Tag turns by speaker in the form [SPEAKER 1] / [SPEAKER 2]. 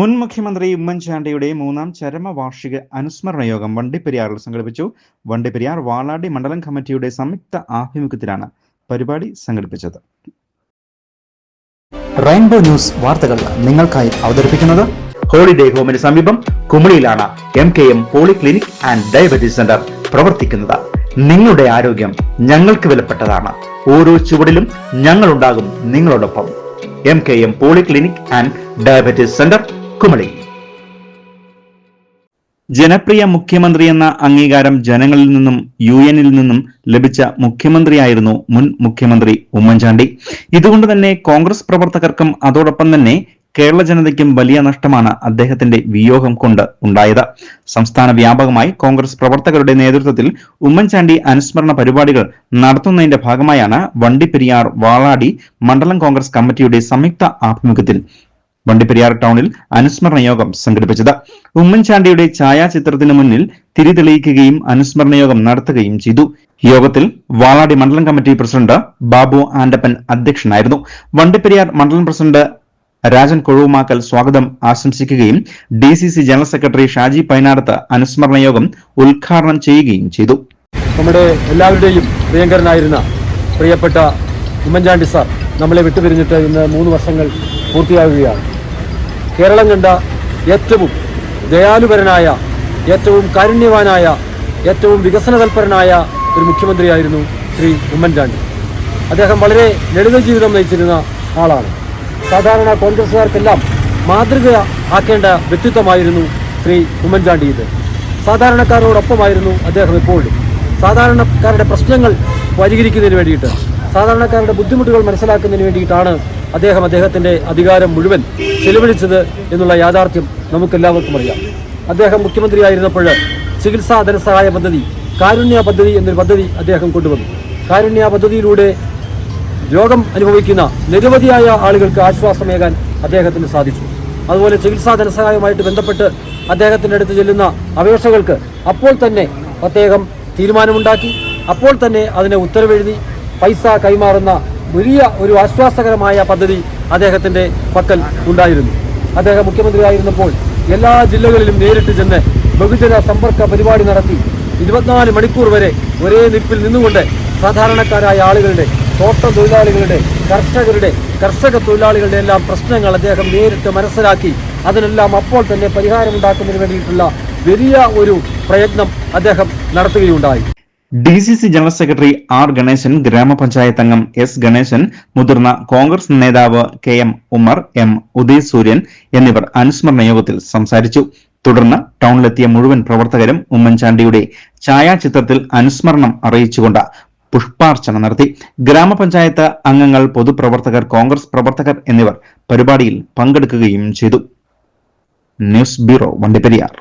[SPEAKER 1] മുൻ മുഖ്യമന്ത്രി ഉമ്മൻചാണ്ടിയുടെ മൂന്നാം ചരമവാർഷിക അനുസ്മരണ യോഗം വണ്ടിപ്പെരിയാറിൽ സംഘടിപ്പിച്ചു. വണ്ടിപ്പെരിയാർ വാളാടി മണ്ഡലം കമ്മിറ്റിയുടെ സംയുക്ത ആഭിമുഖ്യത്തിലാണ് പരിപാടി സംഘടിപ്പിച്ചത്.
[SPEAKER 2] റെയിൻബോ ന്യൂസ് വാർത്തകൾ നിങ്ങൾക്കായി അവതരിപ്പിക്കുന്നത്
[SPEAKER 1] ഹോളിഡേ ഹോമിന് സമീപം കുമളിയിലാണ് MKM polyclinic and diabetes centre പ്രവർത്തിക്കുന്നത്. നിങ്ങളുടെ ആരോഗ്യം ഞങ്ങൾക്ക് വിലപ്പെട്ടതാണ്. ഓരോ ചുവടിലും ഞങ്ങളുണ്ടാകും നിങ്ങളോടൊപ്പം. MKM polyclinic and diabetes centre, Kumily. ജനപ്രിയ മുഖ്യമന്ത്രി എന്ന അംഗീകാരം ജനങ്ങളിൽ നിന്നും UN-ൽ നിന്നും ലഭിച്ച മുഖ്യമന്ത്രിയായിരുന്നു മുൻ മുഖ്യമന്ത്രി ഉമ്മൻചാണ്ടി. ഇതുകൊണ്ട് തന്നെ കോൺഗ്രസ് പ്രവർത്തകർക്കും അതോടൊപ്പം തന്നെ കേരള ജനതയ്ക്കും വലിയ നഷ്ടമാണ് അദ്ദേഹത്തിന്റെ വിയോഗം കൊണ്ട് ഉണ്ടായത്. സംസ്ഥാന വ്യാപകമായി കോൺഗ്രസ് പ്രവർത്തകരുടെ നേതൃത്വത്തിൽ ഉമ്മൻചാണ്ടി അനുസ്മരണ പരിപാടികൾ നടത്തുന്നതിന്റെ ഭാഗമായാണ് വണ്ടിപ്പെരിയാർ വാളാടി മണ്ഡലം കോൺഗ്രസ് കമ്മിറ്റിയുടെ സംയുക്ത ആഭിമുഖ്യത്തിൽ വണ്ടിപ്പെരിയാർ ടൗണിൽ അനുസ്മരണ യോഗം സംഘടിപ്പിച്ചത്. ഉമ്മൻചാണ്ടിയുടെ ഛായാചിത്രത്തിന് മുന്നിൽ തിരി തെളിയിക്കുകയും അനുസ്മരണ യോഗം നടത്തുകയും ചെയ്തു. യോഗത്തിൽ വാളാടി മണ്ഡലം കമ്മിറ്റി പ്രസിഡന്റ് ബാബു ആൻഡപ്പൻ അധ്യക്ഷനായിരുന്നു. വണ്ടിപ്പെരിയാർ മണ്ഡലം പ്രസിഡന്റ് രാജൻ കൊഴുവുമാക്കൽ സ്വാഗതം ആശംസിക്കുകയും DCC general secretary Shaji Painadath അനുസ്മരണ യോഗം ഉദ്ഘാടനം ചെയ്യുകയും ചെയ്തു.
[SPEAKER 3] നമ്മുടെ എല്ലാവരുടെയും പ്രിയങ്കരനായിരുന്ന പ്രിയപ്പെട്ട ഉമ്മൻചാണ്ടി സാർ നമ്മളെ വിട്ടുപിരിഞ്ഞിട്ട് ഇന്ന് 3 വർഷങ്ങൾ പൂർത്തിയാകുകയാണ്. കേരളം കണ്ട ഏറ്റവും ദയാലുപരനായ, ഏറ്റവും കാരുണ്യവാനായ, ഏറ്റവും വികസനതൽപരനായ ഒരു മുഖ്യമന്ത്രിയായിരുന്നു ശ്രീ ഉമ്മൻചാണ്ടി. അദ്ദേഹം വളരെ ലളിത ജീവിതം നയിച്ചിരുന്ന ആളാണ്. സാധാരണ കോൺഗ്രസുകാർക്കെല്ലാം മാതൃക ആക്കേണ്ട വ്യക്തിത്വമായിരുന്നു ശ്രീ ഉമ്മൻചാണ്ടി. ഇത് സാധാരണക്കാരോടൊപ്പമായിരുന്നു അദ്ദേഹം എപ്പോഴും. സാധാരണക്കാരുടെ പ്രശ്നങ്ങൾ പരിഹരിക്കുന്നതിന് വേണ്ടിയിട്ട്, സാധാരണക്കാരുടെ ബുദ്ധിമുട്ടുകൾ മനസ്സിലാക്കുന്നതിന് വേണ്ടിയിട്ടാണ് അദ്ദേഹത്തിന്റെ അധികാരം മുഴുവൻ ചെലവഴിച്ചത് എന്നുള്ള യാഥാർത്ഥ്യം നമുക്കെല്ലാവർക്കും അറിയാം. അദ്ദേഹം മുഖ്യമന്ത്രിയായിരുന്നപ്പോൾ ചികിത്സാ ധനസഹായ പദ്ധതി, കാരുണ്യ പദ്ധതി എന്നൊരു പദ്ധതി അദ്ദേഹം കൊണ്ടുവന്നു. കാരുണ്യ പദ്ധതിയിലൂടെ രോഗം അനുഭവിക്കുന്ന നിരവധിയായ ആളുകൾക്ക് ആശ്വാസമേകാൻ അദ്ദേഹത്തിന് സാധിച്ചു. അതുപോലെ ചികിത്സാ ധനസഹായവുമായിട്ട് ബന്ധപ്പെട്ട് അദ്ദേഹത്തിൻ്റെ അടുത്ത് ചെല്ലുന്ന അപേക്ഷകൾക്ക് അപ്പോൾ തന്നെ അദ്ദേഹം തീരുമാനമുണ്ടാക്കി, അപ്പോൾ തന്നെ അതിന് ഉത്തരവെഴുതി പൈസ കൈമാറുന്ന വലിയ ഒരു ആശ്വാസകരമായ പദ്ധതി അദ്ദേഹത്തിൻ്റെ പക്കൽ ഉണ്ടായിരുന്നു. അദ്ദേഹം മുഖ്യമന്ത്രിയായിരുന്നപ്പോൾ എല്ലാ ജില്ലകളിലും നേരിട്ട് ചെന്ന് ബഹുജന സമ്പർക്ക പരിപാടി നടത്തി 24 മണിക്കൂർ വരെ ഒരേ നിൽപ്പിൽ നിന്നുകൊണ്ട് സാധാരണക്കാരായ ആളുകളുടെ, തോട്ടം തൊഴിലാളികളുടെ, കർഷക തൊഴിലാളികളുടെ എല്ലാം പ്രശ്നങ്ങൾ അദ്ദേഹം നേരിട്ട് മനസ്സിലാക്കി അതിനെല്ലാം അപ്പോൾ തന്നെ പരിഹാരമുണ്ടാക്കുന്നതിന് വേണ്ടിയിട്ടുള്ള വലിയ ഒരു പ്രയത്നം അദ്ദേഹം നടത്തുകയുണ്ടായി.
[SPEAKER 1] DCC general secretary R Ganesan, ഗ്രാമപഞ്ചായത്ത് അംഗം S ഗണേശൻ, മുതിർന്ന കോൺഗ്രസ് നേതാവ് KM ഉമർ, M ഉദയസൂര്യൻ എന്നിവർ അനുസ്മരണ യോഗത്തിൽ സംസാരിച്ചു. തുടർന്ന് ടൗണിലെത്തിയ മുഴുവൻ പ്രവർത്തകരും ഉമ്മൻചാണ്ടിയുടെ ഛായാചിത്രത്തിൽ അനുസ്മരണം അറിയിച്ചുകൊണ്ട് പുഷ്പാർച്ചന നടത്തി. ഗ്രാമപഞ്ചായത്ത് അംഗങ്ങൾ, പൊതുപ്രവർത്തകർ, കോൺഗ്രസ് പ്രവർത്തകർ എന്നിവർ പരിപാടിയിൽ പങ്കെടുക്കുകയും ചെയ്തു. News bureau, Vandiperiyar.